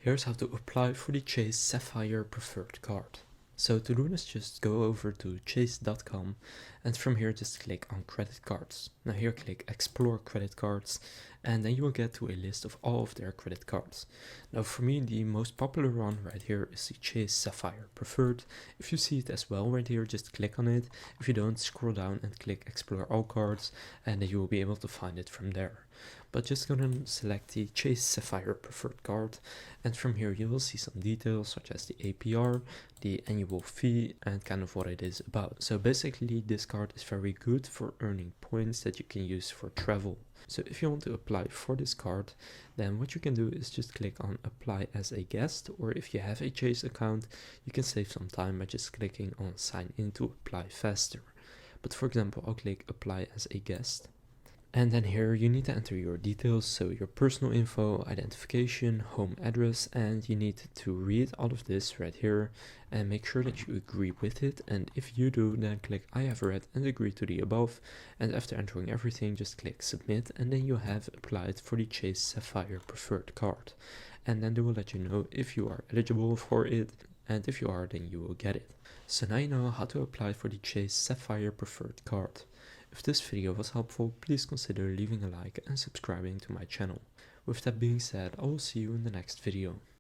Here's how to apply for the Chase Sapphire preferred card. So to do this, just go over to chase.com and from here just click on credit cards. Now here click explore credit cards and then you will get to a list of all of their credit cards. Now for me the most popular one right here is the Chase Sapphire preferred. If you see it as well right here, just click on it. If you don't, scroll down and click explore all cards and then you will be able to find it from there. But just go and select the Chase Sapphire preferred card and from here you will see some details such as the APR, the annual fee and kind of what it is about. So basically this card is very good for earning points that you can use for travel. So if you want to apply for this card, then what you can do is just click on apply as a guest, or if you have a Chase account you can save some time by just clicking on sign in to apply faster. But for example, I'll click apply as a guest. And then here you need to enter your details, so your personal info, identification, home address, and you need to read all of this right here and make sure that you agree with it. And if you do, then click I have read and agree to the above, and after entering everything just click submit, and then you have applied for the Chase Sapphire preferred card. And then they will let you know if you are eligible for it, and if you are, then you will get it. So now you know how to apply for the Chase Sapphire preferred card. If this video was helpful, please consider leaving a like and subscribing to my channel. With that being said, I will see you in the next video.